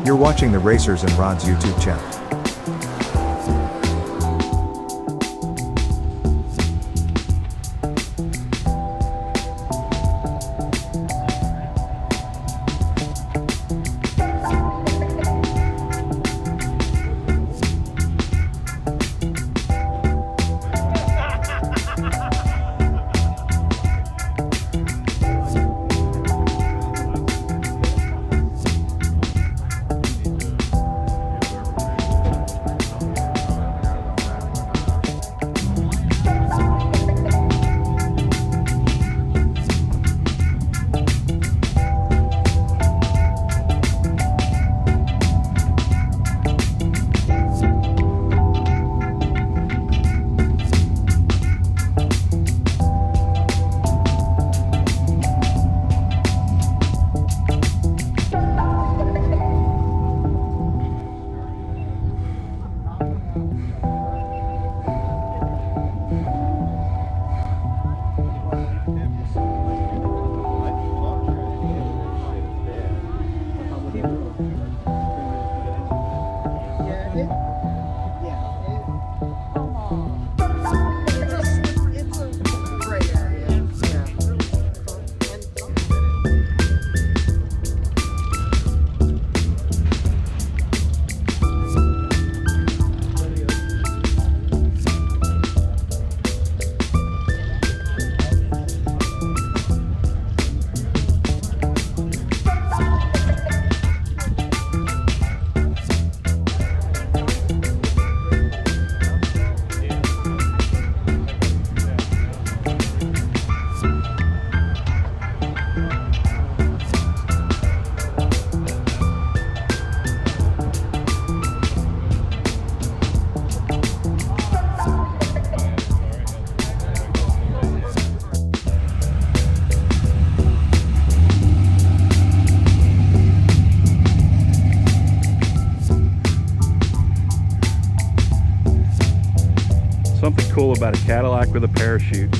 You're watching the Racers and Rods YouTube channel. Something cool about a Cadillac with a parachute.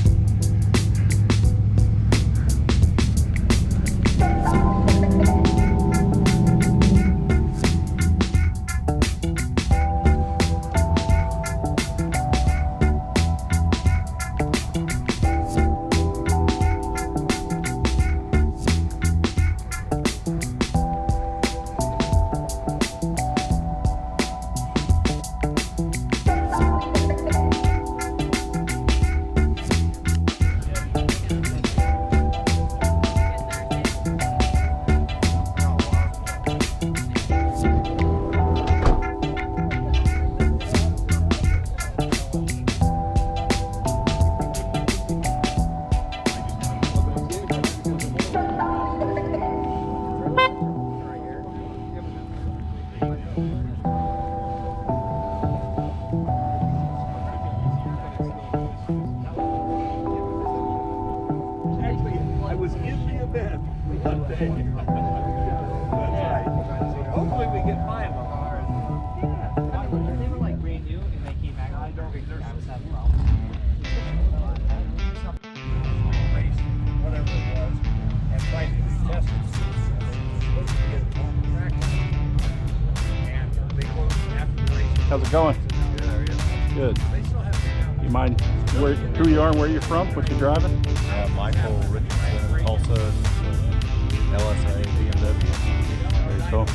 Hopefully we get 5 of them. They were like brand new and they came back. I don't think I was having problems. Whatever it was, and tried to be tested. Supposed to get traction. And they closed after the race. How's it going? Good. They still have to. You mind who you are and where you're from, what you're driving? Michael Richardson, Tulsa, LSA, BMW. Very cool.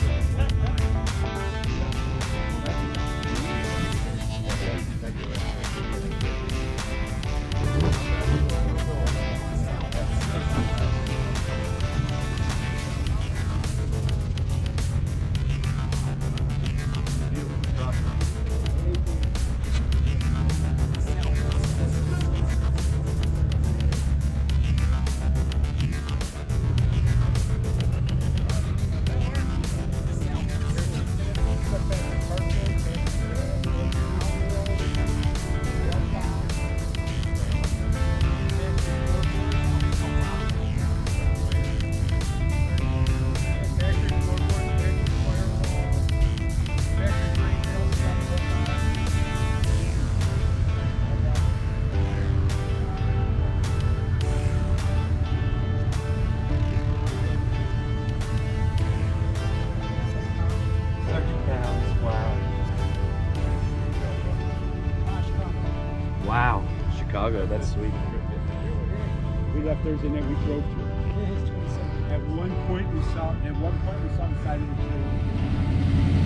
Sweet. We left Thursday night. We drove to it. At one point we saw the side of the tree.